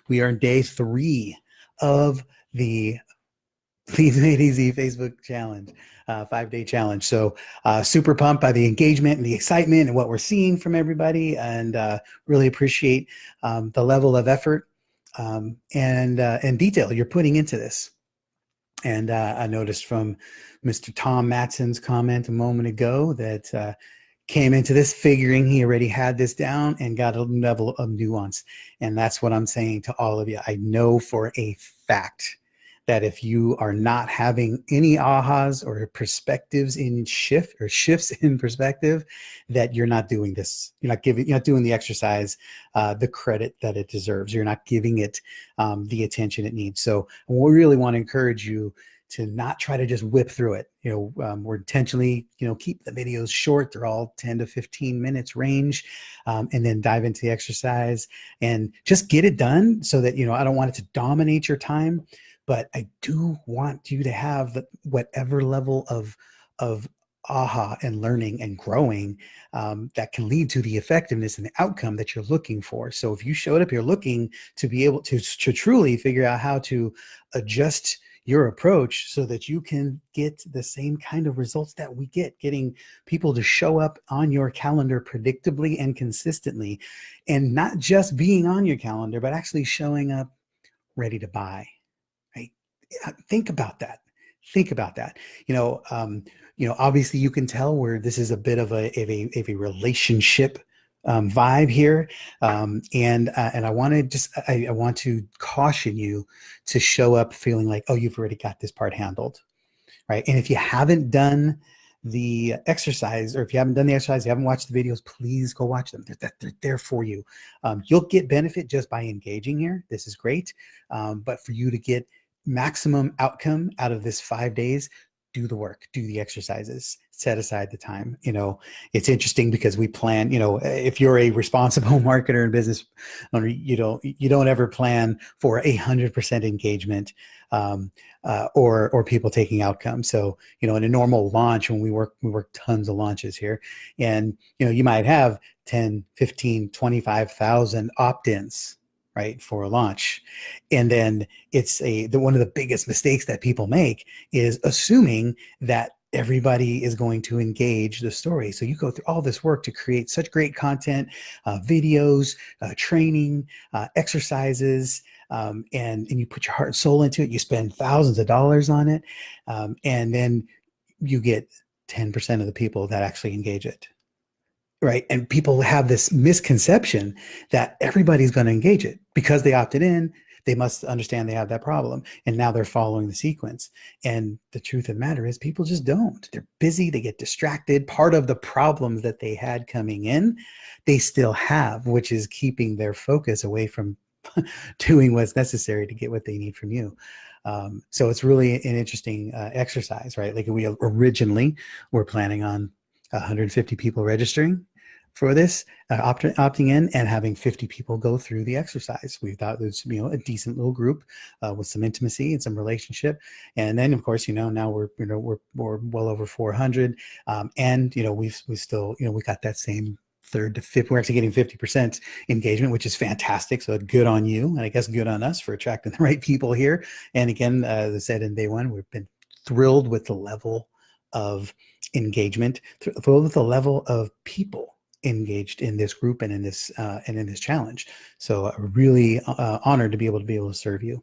We are in day 3 of the Please Made Easy Facebook challenge, 5-day challenge. So super pumped by the engagement and the excitement and what we're seeing from everybody, and really appreciate the level of effort and detail you're putting into this. And I noticed from Mr. Tom Matson's comment a moment ago that came into this figuring he already had this down and got a level of nuance. And that's what I'm saying to all of you. I know for a fact that if you are not having any ahas or perspectives in shifts in perspective, that you're not doing this. You're not doing the exercise the credit that it deserves. You're not giving it the attention it needs. So we really want to encourage you to not try to just whip through it. We're intentionally, keep the videos short. They're all 10 to 15 minutes range, and then dive into the exercise and just get it done so that, I don't want it to dominate your time, but I do want you to have whatever level of aha and learning and growing that can lead to the effectiveness and the outcome that you're looking for. So if you showed up here looking to be able to truly figure out how to adjust your approach so that you can get the same kind of results that we get, getting people to show up on your calendar predictably and consistently, and not just being on your calendar, but actually showing up ready to buy, right? Think about that. Think about that. Obviously you can tell where this is a bit of a relationship vibe here, and I want to caution you to show up feeling like, oh, you've already got this part handled, right? And if you haven't done the exercise, or if you haven't done the exercise, you haven't watched the videos, please go watch them. They're there for you. You'll get benefit just by engaging here. This is great, but for you to get maximum outcome out of this 5 days, do the work, do the exercises, set aside the time. It's interesting because we plan, if you're a responsible marketer and business owner, you don't ever plan for 100% engagement or people taking outcomes. So, in a normal launch, when we work tons of launches here, and, you might have 10, 15, 25,000 opt-ins, right, for a launch. And then it's one of the biggest mistakes that people make is assuming that everybody is going to engage the story. So you go through all this work to create such great content, videos, training, exercises, and you put your heart and soul into it. You spend thousands of dollars on it, and then you get 10% of the people that actually engage it. Right. And people have this misconception that everybody's going to engage it because they opted in. They must understand they have that problem. And now they're following the sequence. And the truth of the matter is people just don't. They're busy. They get distracted. Part of the problems that they had coming in, they still have, which is keeping their focus away from doing what's necessary to get what they need from you. So it's really an interesting exercise, right? Like we originally were planning on 150 people registering for this, opting in, and having 50 people go through the exercise. We thought there's a decent little group with some intimacy and some relationship, and then of course now we're well over 400, and we still we got that same third to fifth. We're actually getting 50% engagement, which is fantastic. So good on you, and I guess good on us for attracting the right people here. And again, as I said in day 1, we've been thrilled with the level of engagement, with the level of people engaged in this group and in this challenge. So really honored to be able to serve you.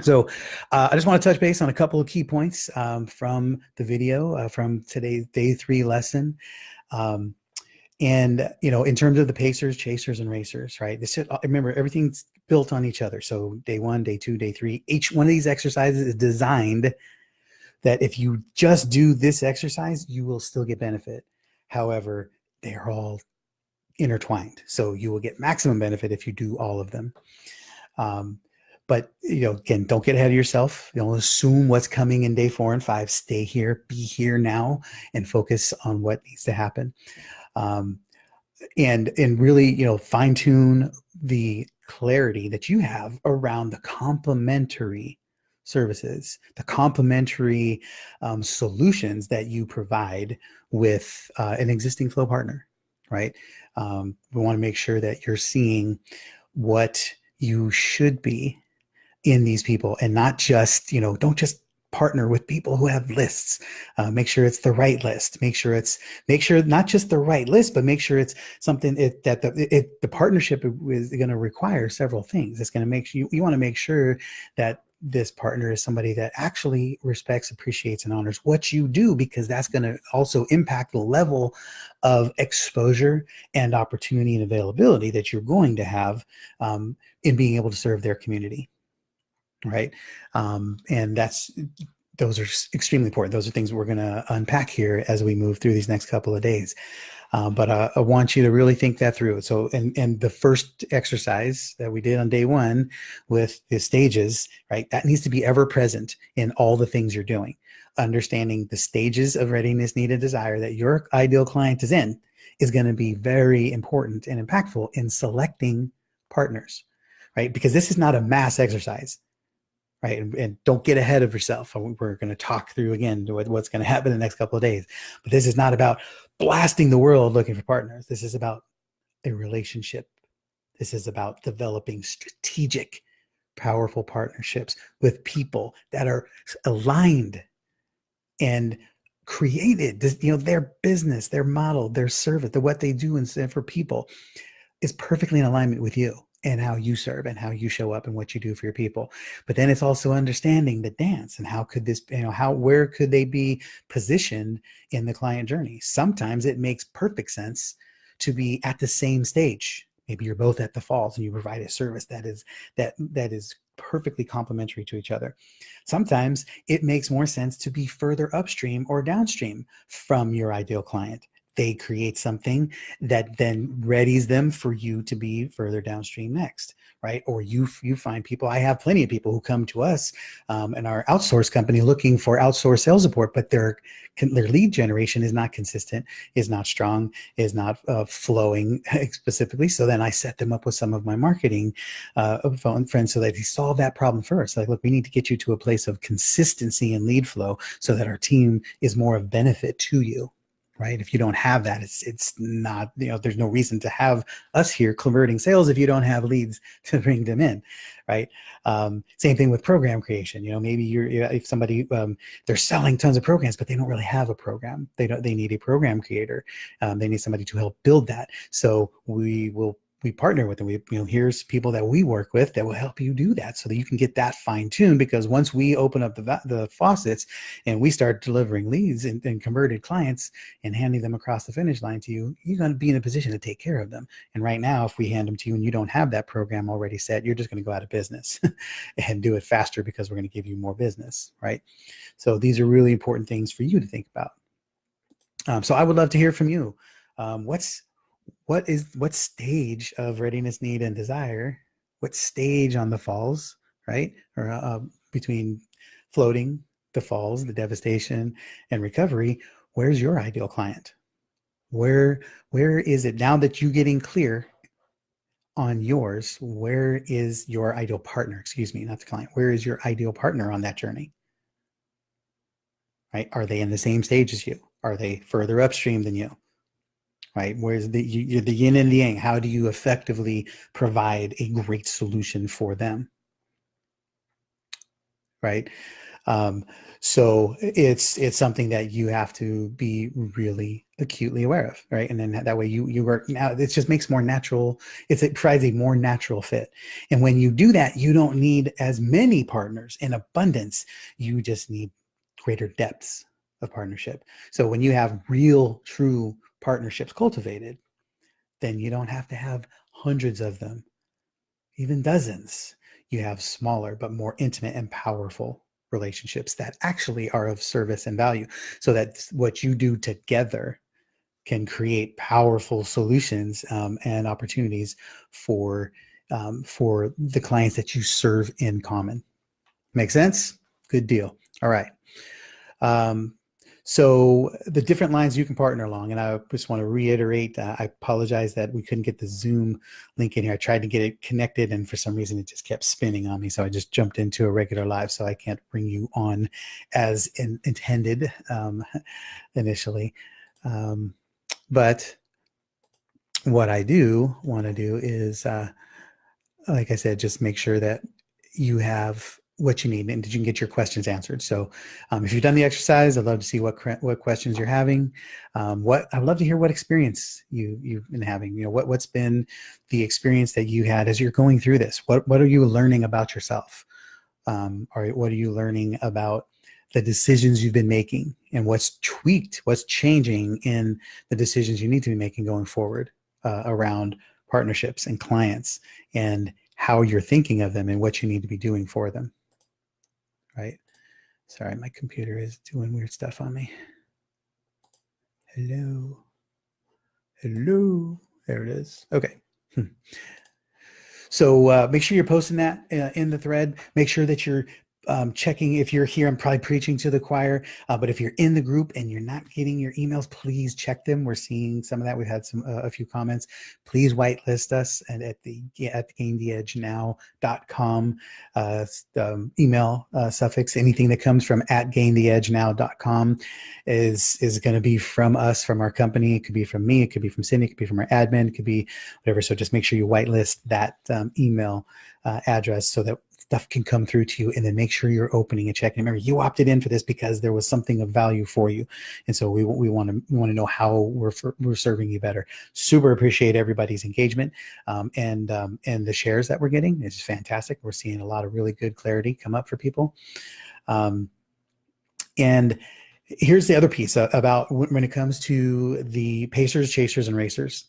So I just want to touch base on a couple of key points from the video from today's day 3 lesson. And in terms of the pacers, chasers, and racers, right? Remember, everything's built on each other. So day 1, day 2, day 3, each one of these exercises is designed that if you just do this exercise, you will still get benefit. However, they are all intertwined. So you will get maximum benefit if you do all of them. But, again, don't get ahead of yourself. Don't assume what's coming in day 4 and 5. Stay here, be here now, and focus on what needs to happen. And really, fine tune the clarity that you have around the complementary services, the complementary solutions that you provide with an existing flow partner, right? We want to make sure that you're seeing what you should be in these people, and not just, don't just partner with people who have lists. Make sure it's the right list. Make sure not just the right list, but make sure it's something that the partnership is going to require several things. It's going to make you want to make sure that this partner is somebody that actually respects, appreciates, and honors what you do, because that's going to also impact the level of exposure and opportunity and availability that you're going to have in being able to serve their community. Right. And those are extremely important. Those are things we're going to unpack here as we move through these next couple of days. But I want you to really think that through. So, and the first exercise that we did on day one with the stages, right, that needs to be ever present in all the things you're doing. Understanding the stages of readiness, need, and desire that your ideal client is in is going to be very important and impactful in selecting partners, right? Because this is not a mass exercise. Right. And don't get ahead of yourself. We're going to talk through again what's going to happen in the next couple of days. But this is not about blasting the world looking for partners. This is about a relationship. This is about developing strategic, powerful partnerships with people that are aligned and created. Their business, their model, their service, what they do and for people is perfectly in alignment with you and how you serve and how you show up and what you do for your people. But then it's also understanding the dance and how could this, where could they be positioned in the client journey? Sometimes it makes perfect sense to be at the same stage. Maybe you're both at the falls and you provide a service that is perfectly complementary to each other. Sometimes it makes more sense to be further upstream or downstream from your ideal client. They create something that then readies them for you to be further downstream next, right? Or you find people. I have plenty of people who come to us in our outsource company looking for outsourced sales support, but their lead generation is not consistent, is not strong, is not flowing specifically. So then I set them up with some of my marketing phone friends so that they solve that problem first. Like, look, we need to get you to a place of consistency and lead flow so that our team is more of benefit to you. Right. If you don't have that, it's not, there's no reason to have us here converting sales if you don't have leads to bring them in. Right. Same thing with program creation. Maybe if somebody, they're selling tons of programs, but they don't really have a program. They need a program creator. They need somebody to help build that. So we partner with them. Here's people that we work with that will help you do that so that you can get that fine tuned, because once we open up the faucets and we start delivering leads and converted clients and handing them across the finish line to you, you're going to be in a position to take care of them. And right now, if we hand them to you and you don't have that program already set, you're just going to go out of business and do it faster because we're going to give you more business. Right. So these are really important things for you to think about. So I would love to hear from you. What stage of readiness, need, and desire, what stage on the falls, right? Or between floating, the falls, the devastation, and recovery, where's your ideal client? Where is it now that you're getting clear on yours? Where is your ideal partner? Excuse me, not the client. Where is your ideal partner on that journey? Right? Are they in the same stage as you? Are they further upstream than you? Right? Where's the yin and the yang? How do you effectively provide a great solution for them? Right? So it's something that you have to be really acutely aware of, right? And then that way you work now. It just makes more natural. It provides a more natural fit. And when you do that, you don't need as many partners in abundance. You just need greater depths of partnership. So when you have real, true partnerships cultivated, then you don't have to have hundreds of them, even dozens. You have smaller but more intimate and powerful relationships that actually are of service and value, so that what you do together can create powerful solutions and opportunities for the clients that you serve in common. Make sense? Good deal. All right. So the different lines you can partner along, and I just want to reiterate, I apologize that we couldn't get the Zoom link in here. I tried to get it connected, and for some reason it just kept spinning on me. So I just jumped into a regular live, so I can't bring you on as intended initially. But what I do want to do is like I said, just make sure that you have what you need and that you can get your questions answered. So if you've done the exercise, I'd love to see what questions you're having. I'd love to hear what experience you've been having. What's been the experience that you had as you're going through this? What are you learning about yourself? Or what are you learning about the decisions you've been making, and what's tweaked, what's changing in the decisions you need to be making going forward around partnerships and clients, and how you're thinking of them and what you need to be doing for them, right? Sorry, my computer is doing weird stuff on me. Hello. There it is. Okay. So make sure you're posting that in the thread. Make sure that you're checking. If you're here, I'm probably preaching to the choir, but if you're in the group and you're not getting your emails, please check them. We're seeing some of that. We've had a few comments. Please whitelist us at gaintheedgenow.com email suffix. Anything that comes from at gaintheedgenow.com is going to be from us, from our company. It could be from me. It could be from Cyndi. It could be from our admin. It could be whatever. So just make sure you whitelist that email address so that stuff can come through to you, and then make sure you're opening and checking. Remember, you opted in for this because there was something of value for you, and so we want to know how we're serving you better. Super appreciate everybody's engagement and the shares that we're getting. It's fantastic. We're seeing a lot of really good clarity come up for people. And here's the other piece about when it comes to the pacers, chasers, and racers.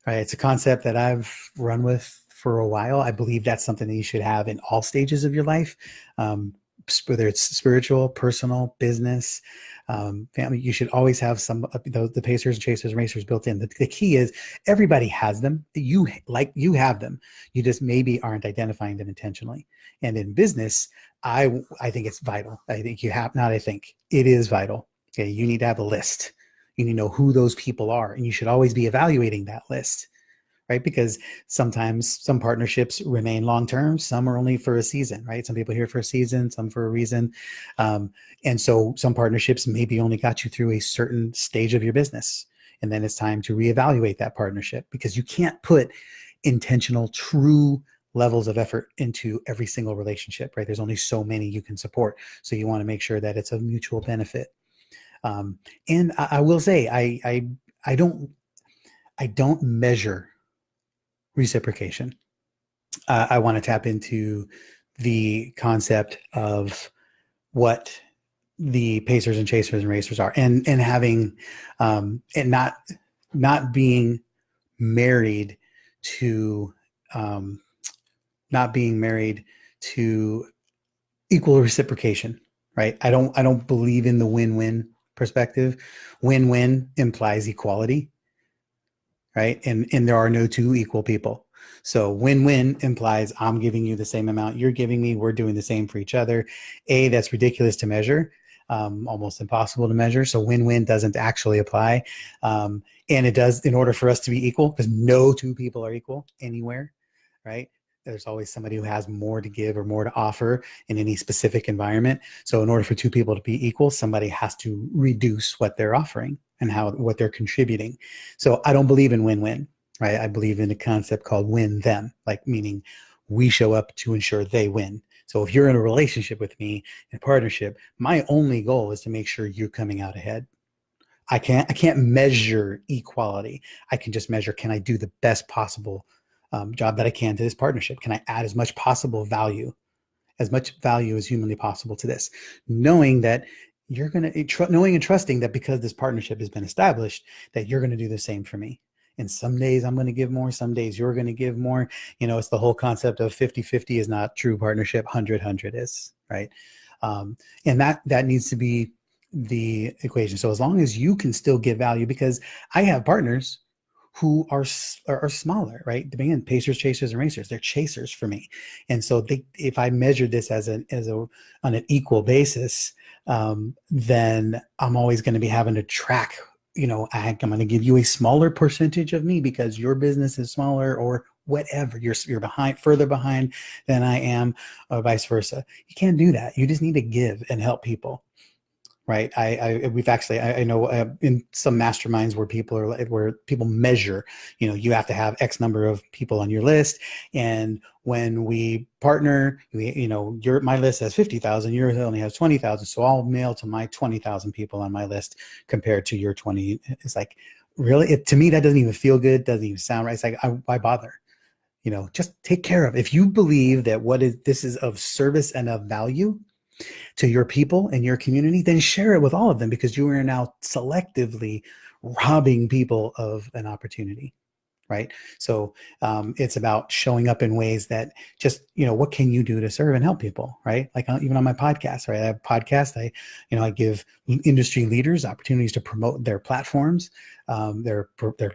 Right, it's a concept that I've run with for a while. I believe that's something that you should have in all stages of your life, whether it's spiritual, personal, business, family. You should always have some of the pacers, chasers, and racers built in. The key is everybody has them. You have them. You just maybe aren't identifying them intentionally. And in business, I think it's vital. I think you have not. I think it is vital. Okay, you need to have a list. You need to know who those people are, and you should always be evaluating that list. Right? Because sometimes some partnerships remain long-term, some are only for a season, right? Some people are here for a season, some for a reason. And so some partnerships maybe only got you through a certain stage of your business. And then it's time to reevaluate that partnership, because you can't put intentional, true levels of effort into every single relationship, right? There's only so many you can support. So you want to make sure that it's of mutual benefit. And I will say, I don't measure reciprocation. I want to tap into the concept of what the pacers and chasers and racers are, and having and not being married to equal reciprocation, right? I don't believe in the win-win perspective. Win-win implies equality. Right? And there are no two equal people. So win-win implies I'm giving you the same amount you're giving me. We're doing the same for each other. That's ridiculous to measure, almost impossible to measure. So win-win doesn't actually apply. And it does in order for us to be equal, because no two people are equal anywhere, right? There's always somebody who has more to give or more to offer in any specific environment. So in order for two people to be equal, somebody has to reduce what they're offering and what they're contributing. So I don't believe in win-win, right? I believe in a concept called win them, like meaning we show up to ensure they win. So if you're in a relationship with me, in a partnership, my only goal is to make sure you're coming out ahead. I can't measure equality. I can just measure, can I do the best possible job that I can to this partnership? Can I add as much value as humanly possible to this? Knowing that you're going to, knowing and trusting that because this partnership has been established, that you're going to do the same for me. And some days I'm going to give more, some days you're going to give more. It's the whole concept of 50-50 is not true partnership. 100-100 is, right? And that needs to be the equation. So as long as you can still give value, because I have partners who are smaller, right? Again, pacers, chasers, and racers, they're chasers for me. And so if I measure this on an equal basis, then I'm always going to be having to track, I'm going to give you a smaller percentage of me because your business is smaller, or whatever. You're further behind than I am, or vice versa. You can't do that. You just need to give and help people. right? I know in some masterminds where people measure, you have to have X number of people on your list. And when we partner, my list has 50,000, yours only has 20,000. So I'll mail to my 20,000 people on my list compared to your 20. It's like, really, to me, that doesn't even feel good. Doesn't even sound right. It's like, why bother? Just take care of. If you believe that this is of service and of value to your people and your community, then share it with all of them, because you are now selectively robbing people of an opportunity, right? So it's about showing up in ways that just, what can you do to serve and help people, right? Like even on my podcast, right? I have a podcast. I give industry leaders opportunities to promote their platforms, their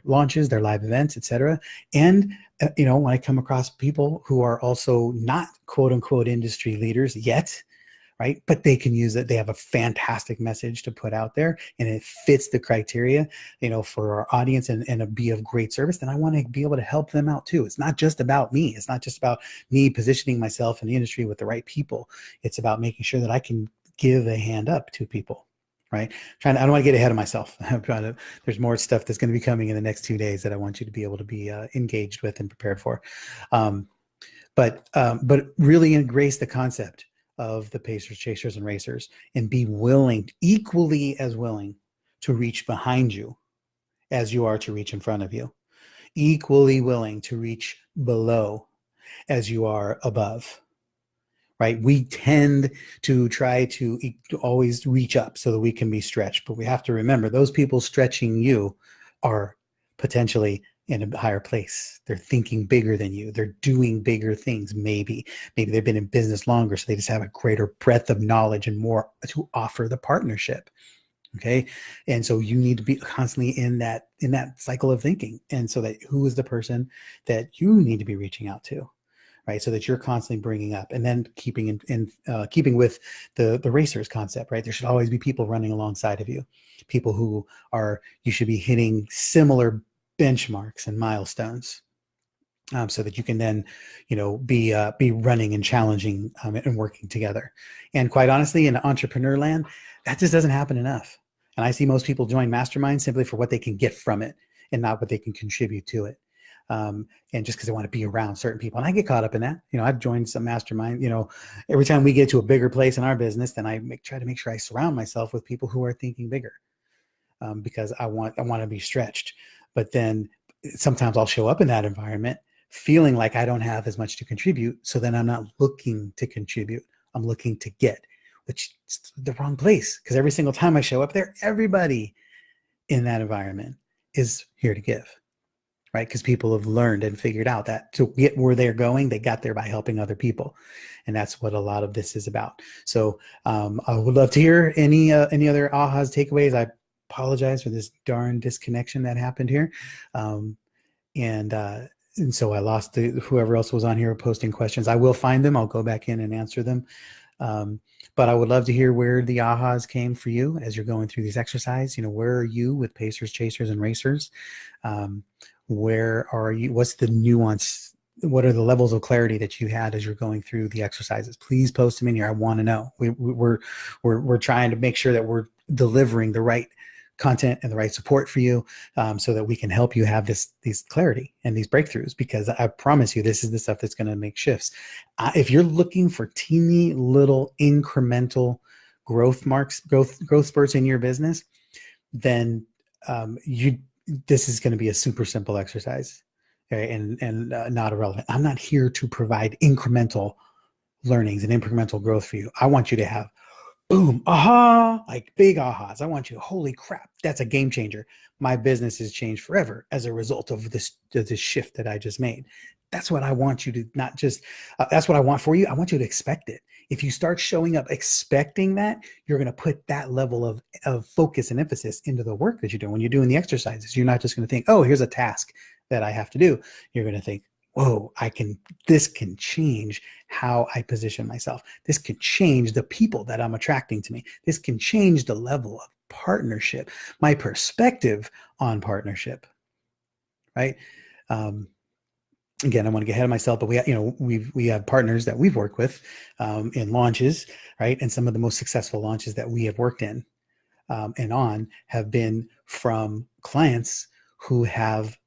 launches, their live events, etc. And when I come across people who are also not quote unquote industry leaders yet, right? But they can use it. They have a fantastic message to put out there, and it fits the criteria, for our audience, and be of great service. Then I want to be able to help them out too. It's not just about me. It's not just about me positioning myself in the industry with the right people. It's about making sure that I can give a hand up to people, right? I don't want to get ahead of myself. There's more stuff that's going to be coming in the next 2 days that I want you to be able to be engaged with and prepared for. But really embrace the concept of the pacers, chasers, and racers, and be willing, equally as willing, to reach behind you as you are to reach in front of you. Equally willing to reach below as you are above, right? We tend to try to always reach up so that we can be stretched, but we have to remember those people stretching you are potentially in a higher place. They're thinking bigger than you. They're doing bigger things. Maybe they've been in business longer, so they just have a greater breadth of knowledge and more to offer the partnership. Okay. And so you need to be constantly in that cycle of thinking. And so that who is the person that you need to be reaching out to, right? So that you're constantly bringing up, and then keeping with the racers concept, right? There should always be people running alongside of you, people who you should be hitting similar benchmarks and milestones, so that you can then, be running and challenging, and working together. And quite honestly, in entrepreneur land, that just doesn't happen enough. And I see most people join masterminds simply for what they can get from it and not what they can contribute to it. And just because they want to be around certain people. And I get caught up in that. I've joined some mastermind, every time we get to a bigger place in our business, then I try to make sure I surround myself with people who are thinking bigger, because I want to be stretched. But then sometimes I'll show up in that environment feeling like I don't have as much to contribute. So then I'm not looking to contribute. I'm looking to get, which is the wrong place, because every single time I show up there, everybody in that environment is here to give, right? Because people have learned and figured out that to get where they're going, they got there by helping other people. And that's what a lot of this is about. So I would love to hear any other ahas, takeaways. I apologize for this darn disconnection that happened here. And so I lost whoever else was on here posting questions. I will find them. I'll go back in and answer them. But I would love to hear where the ahas came for you as you're going through these exercises. Where are you with pacers, chasers, and racers? Where are you? What's the nuance? What are the levels of clarity that you had as you're going through the exercises? Please post them in here. I want to know. We're trying to make sure that we're delivering the right content and the right support for you, so that we can help you have these clarity and these breakthroughs, because I promise you, this is the stuff that's going to make shifts. If you're looking for teeny little incremental growth spurts in your business, then this is going to be a super simple exercise, okay? And not irrelevant. I'm not here to provide incremental learnings and incremental growth for you. I want you to have boom, aha, like big ahas. I want you to, holy crap, that's a game changer. My business has changed forever as a result of this shift that I just made. That's what I want you to not just, that's what I want for you. I want you to expect it. If you start showing up expecting that, you're going to put that level of focus and emphasis into the work that you're doing. When you're doing the exercises, you're not just going to think, oh, here's a task that I have to do. You're going to think, whoa, this can change how I position myself. This can change the people that I'm attracting to me. This can change the level of partnership, my perspective on partnership, right? Again, I want to get ahead of myself, but we have partners that we've worked with in launches, right? And some of the most successful launches that we have worked in. and on have been from clients who have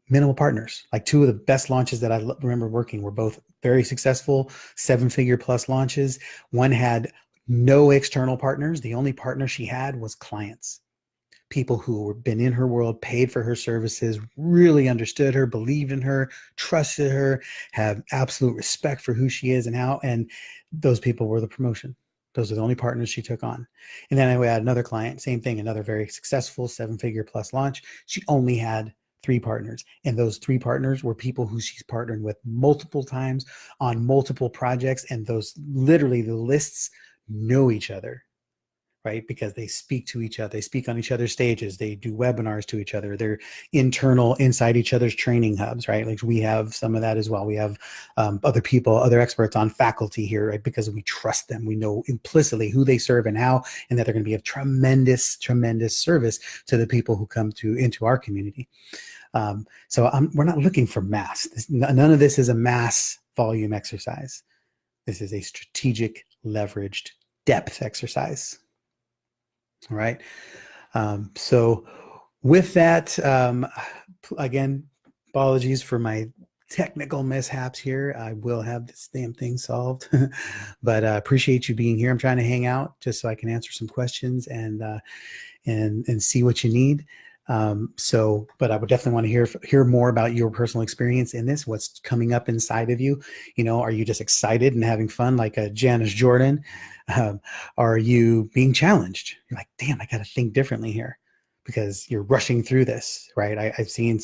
minimal partners. Like two of the best launches that I remember working were both very successful 7-figure plus launches. One had no external partners. The only partner she had was clients, people who had been in her world, paid for her services, really understood her, believed in her, trusted her, have absolute respect for who she is and how. And those people were the promotion. Those are the only partners she took on. And then I had another client, same thing, another very successful 7-figure plus launch. She only had 3 partners. And those 3 partners were people who she's partnered with multiple times on multiple projects. And those literally the lists know each other, right? Because they speak to each other, they speak on each other's stages, they do webinars to each other, they're internal inside each other's training hubs, right? Like we have some of that as well. We have other people, other experts on faculty here, right? Because we trust them. We know implicitly who they serve and how, and that they're going to be of tremendous, tremendous service to the people who come into our community. So we're not looking for mass. None of this is a mass volume exercise. This is a strategic, leveraged depth exercise. All right. So with that, again, apologies for my technical mishaps here. I will have this damn thing solved, but appreciate you being here. I'm trying to hang out just so I can answer some questions and see what you need. But I would definitely want to hear more about your personal experience in this, what's coming up inside of you. Are you just excited and having fun like a Janice Jordan? Are you being challenged? You're like, damn, I got to think differently here because you're rushing through this, right? I've seen,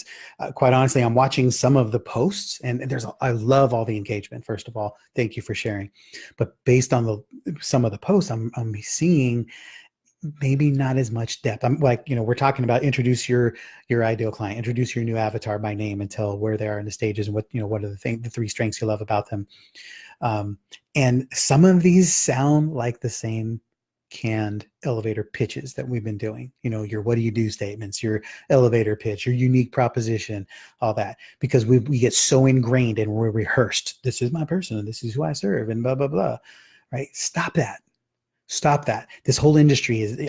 quite honestly, I'm watching some of the posts and I love all the engagement. First of all, thank you for sharing. But based on some of the posts, I'm seeing maybe not as much depth. I'm like, we're talking about introduce your ideal client, introduce your new avatar by name and tell where they are in the stages and what are the 3 strengths you love about them. And some of these sound like the same canned elevator pitches that we've been doing, your what do you do statements, your elevator pitch, your unique proposition, all that, because we get so ingrained and we're rehearsed. This is my person and this is who I serve and blah, blah, blah, right? Stop that. This whole industry it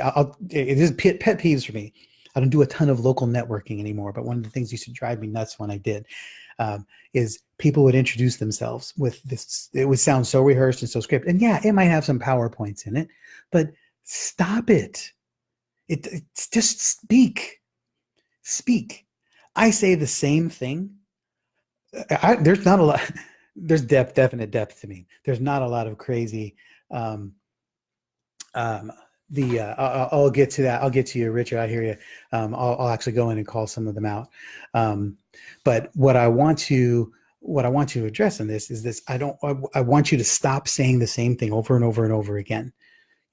is pet peeves for me. I don't do a ton of local networking anymore, but one of the things used to drive me nuts when I did is people would introduce themselves with this. It would sound so rehearsed and so scripted. And yeah, it might have some PowerPoints in it, but stop it. It's just speak. I say the same thing. There's not a lot. There's definite depth to me. There's not a lot of crazy. I'll get to that. I'll get to you, Richard. I hear you. I'll actually go in and call some of them out. But what I want to address in this is this. I want you to stop saying the same thing over and over and over again.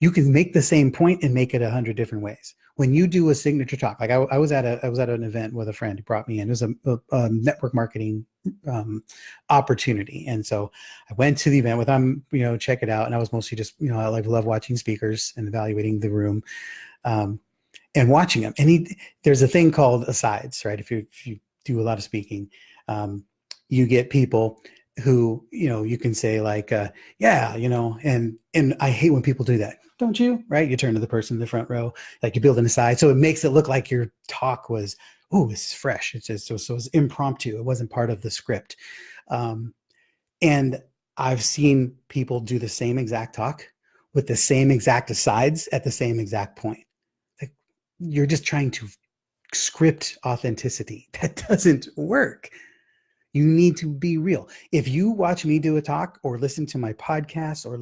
You can make the same point and make it 100 different ways. When you do a signature talk, like I was at an event with a friend who brought me in. It was a network marketing opportunity, and so I went to the event with them. Check it out. And I was mostly just I love watching speakers and evaluating the room, and watching them. And there's a thing called asides, right? If you do a lot of speaking, you get people who you can say like yeah, and I hate when people do that. Don't you? Right? You turn to the person in the front row, like you build an aside. So it makes it look like your talk was, oh, this is fresh. It's just, so it was impromptu. It wasn't part of the script. And I've seen people do the same exact talk with the same exact asides at the same exact point. Like you're just trying to script authenticity. That doesn't work. You need to be real. If you watch me do a talk or listen to my podcast or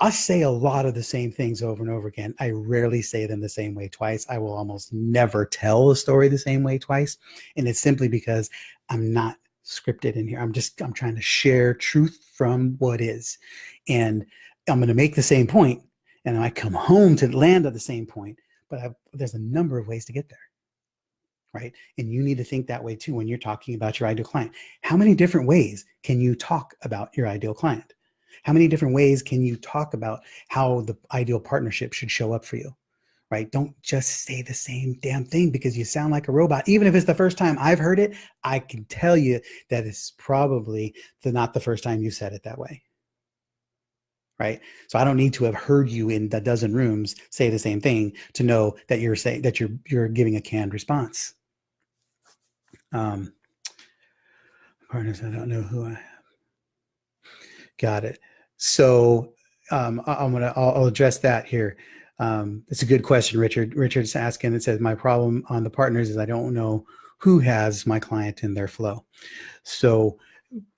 I say a lot of the same things over and over again. I rarely say them the same way twice. I will almost never tell a story the same way twice. And it's simply because I'm not scripted in here. I'm trying to share truth from what is. And I'm going to make the same point and I come home to land at the same point, but there's a number of ways to get there. Right? And you need to think that way too when you're talking about your ideal client. How many different ways can you talk about your ideal client? How many different ways can you talk about how the ideal partnership should show up for you? Right? Don't just say the same damn thing because you sound like a robot. Even if it's the first time I've heard it, I can tell you that it's probably not the first time you said it that way. right? So I don't need to have heard you in a dozen rooms say the same thing to know that you're saying that you're giving a canned response. Partners, I don't know who I got it. So I'll address that here. It's a good question, Richard. Richard's asking. It says my problem on the partners is I don't know who has my client in their flow. So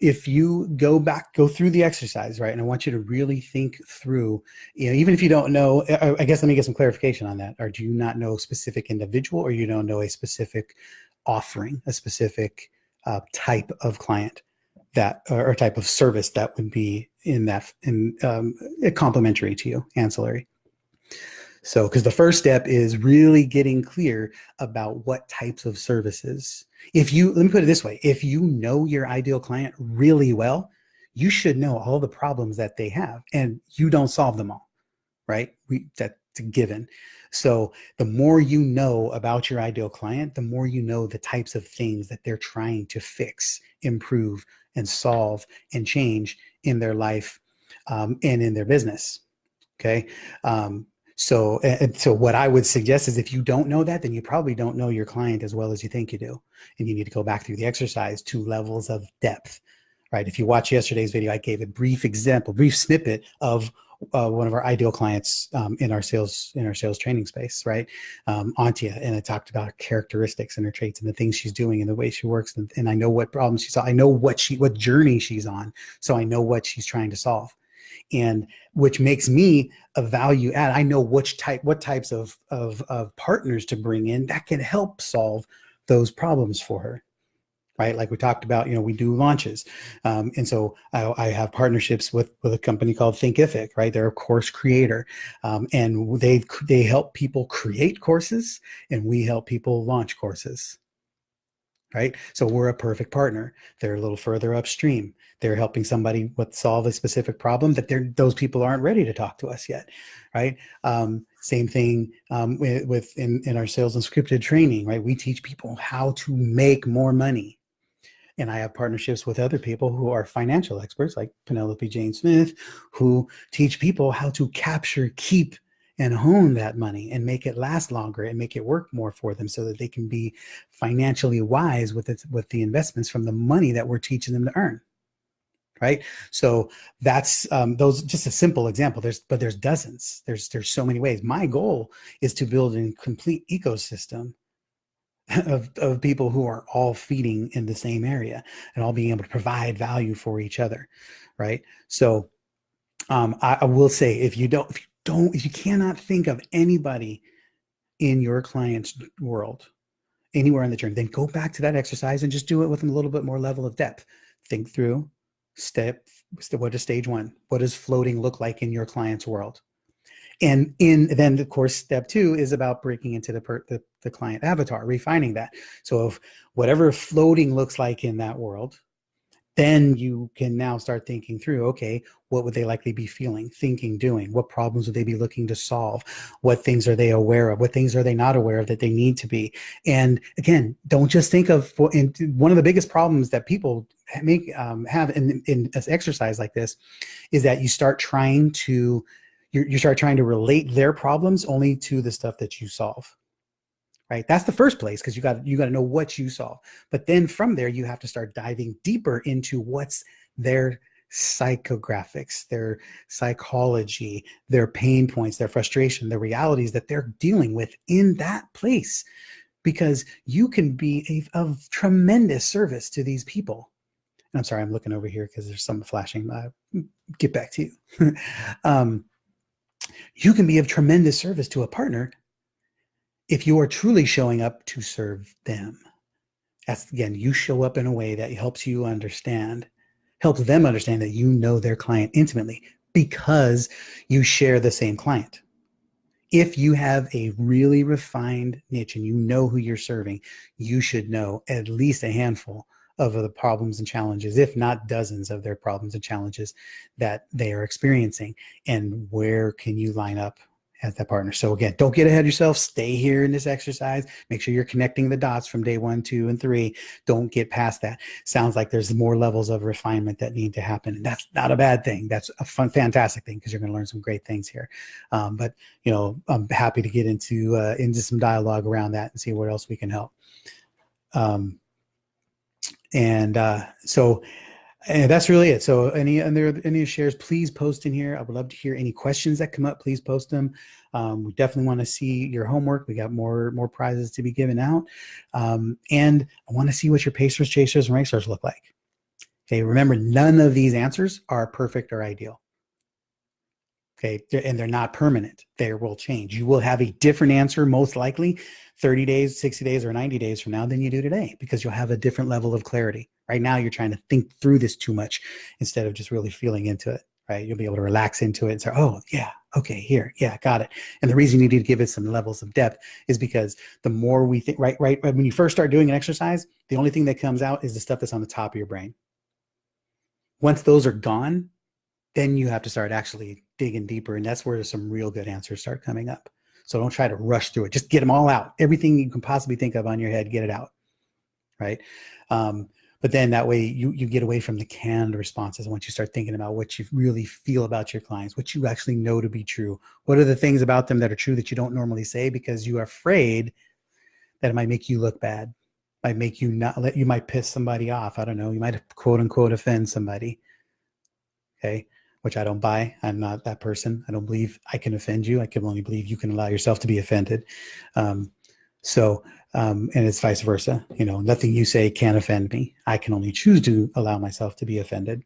if you go through the exercise, right? And I want you to really think through, even if you don't know, I guess let me get some clarification on that. Or do you not know a specific individual, or you don't know a specific offering, a specific type of client that, or type of service that would be complementary to you, ancillary? So, because the first step is really getting clear about what types of services. Let me put it this way, if you know your ideal client really well, you should know all the problems that they have, and you don't solve them all, right? That's a given. So the more you know about your ideal client, the more you know the types of things that they're trying to fix, improve, and solve and change in their life, and in their business. Okay. So what I would suggest is if you don't know that, then you probably don't know your client as well as you think you do. And you need to go back through the exercise to levels of depth, right? If you watch yesterday's video, I gave a brief snippet of one of our ideal clients in our sales training space, right? Antia, and I talked about her characteristics and her traits and the things she's doing and the way she works. And I know what problems she's on. I know what journey she's on. So I know what she's trying to solve. And which makes me a value add. I know what types of partners to bring in that can help solve those problems for her, right? Like we talked about, we do launches. And so I have partnerships with a company called Thinkific, right? They're a course creator. And they help people create courses, and we help people launch courses. Right? So we're a perfect partner. They're a little further upstream. They're helping somebody solve a specific problem that those people aren't ready to talk to us yet, right? Same thing in our sales and scripted training, right? We teach people how to make more money. And I have partnerships with other people who are financial experts, like Penelope Jane Smith, who teach people how to capture, keep, and hone that money and make it last longer and make it work more for them so that they can be financially wise with the investments from the money that we're teaching them to earn. Right. So that's those just a simple example. There's dozens. There's so many ways. My goal is to build a complete ecosystem of people who are all feeding in the same area and all being able to provide value for each other. Right. So I will say, if you cannot think of anybody in your client's world, anywhere in the journey, then go back to that exercise and just do it with a little bit more level of depth. Think through what is stage one? What does floating look like in your client's world? And then of course, step two is about breaking into the client avatar, refining that. So if whatever floating looks like in that world, then you can now start thinking through, okay, what would they likely be feeling, thinking, doing? What problems would they be looking to solve? What things are they aware of? What things are they not aware of that they need to be? And again, don't just think of, one of the biggest problems that people have in an exercise like this is that you start trying to relate their problems only to the stuff that you solve. Right? That's the first place, because you got to know what you solve. But then from there, you have to start diving deeper into what's their psychographics, their psychology, their pain points, their frustration, the realities that they're dealing with in that place. Because you can be of tremendous service to these people. And I'm sorry, I'm looking over here because there's something flashing. Get back to you. You can be of tremendous service to a partner if you are truly showing up to serve them. That's, again, you show up in a way that helps them understand that you know their client intimately because you share the same client. If you have a really refined niche and you know who you're serving, you should know at least a handful of the problems and challenges, if not dozens of their problems and challenges that they are experiencing. And where can you line up as that partner. So again, don't get ahead of yourself. Stay here in this exercise. Make sure you're connecting the dots from day 1, 2, and 3. Don't get past that. Sounds like there's more levels of refinement that need to happen. And that's not a bad thing. That's a fantastic thing, because you're going to learn some great things here. But I'm happy to get into some dialogue around that and see where else we can help. And that's really it. So any shares, please post in here. I would love to hear any questions that come up. Please post them. We definitely want to see your homework. We got more prizes to be given out. And I want to see what your pacers, chasers, and racers look like. Okay, remember, none of these answers are perfect or ideal. Okay, and they're not permanent. They will change. You will have a different answer, most likely 30 days, 60 days, or 90 days from now than you do today, because you'll have a different level of clarity. Right now, you're trying to think through this too much instead of just really feeling into it, right? You'll be able to relax into it and say, oh, yeah, okay, here, yeah, got it. And the reason you need to give it some levels of depth is because the more we think, right, when you first start doing an exercise, the only thing that comes out is the stuff that's on the top of your brain. Once those are gone, then you have to start actually digging deeper. And that's where some real good answers start coming up. So don't try to rush through it. Just get them all out. Everything you can possibly think of on your head, get it out, right? But then that way you get away from the canned responses. Once you start thinking about what you really feel about your clients, what you actually know to be true, what are the things about them that are true that you don't normally say because you are afraid that it might make you look bad, might make you you might piss somebody off. I don't know. You might quote unquote offend somebody. Okay. Which I don't buy. I'm not that person. I don't believe I can offend you. I can only believe you can allow yourself to be offended. And it's vice versa. Nothing you say can offend me. I can only choose to allow myself to be offended.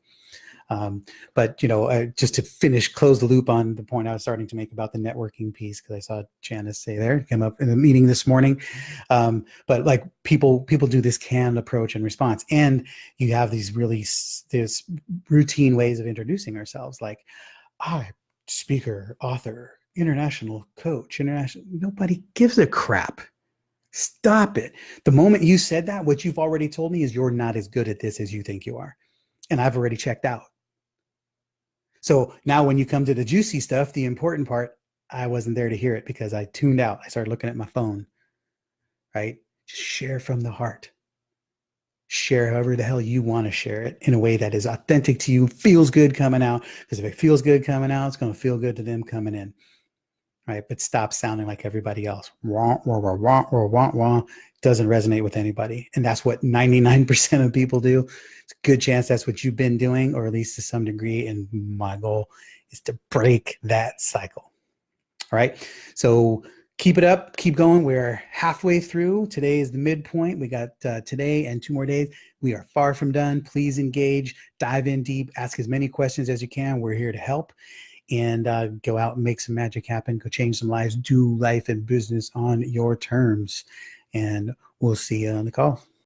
But just to close the loop on the point I was starting to make about the networking piece, because I saw Janice say there, came up in the meeting this morning. But like people do this canned approach and response, and you have these this routine ways of introducing ourselves, like speaker, author, international coach, Nobody gives a crap. Stop it. The moment you said that, what you've already told me is you're not as good at this as you think you are. And I've already checked out. So now when you come to the juicy stuff, the important part, I wasn't there to hear it because I tuned out. I started looking at my phone, right? Just share from the heart. Share however the hell you want to share it in a way that is authentic to you, feels good coming out. Because if it feels good coming out, it's going to feel good to them coming in. Right? But stop sounding like everybody else. Wah, wah, wah, wah, wah, wah, wah. Doesn't resonate with anybody. And that's what 99% of people do. It's a good chance that's what you've been doing, or at least to some degree. And my goal is to break that cycle. All right. So keep it up. Keep going. We're halfway through. Today is the midpoint. We got today and 2 more days. We are far from done. Please engage. Dive in deep. Ask as many questions as you can. We're here to help. And go out and make some magic happen. Go change some lives. Do life and business on your terms. And we'll see you on the call.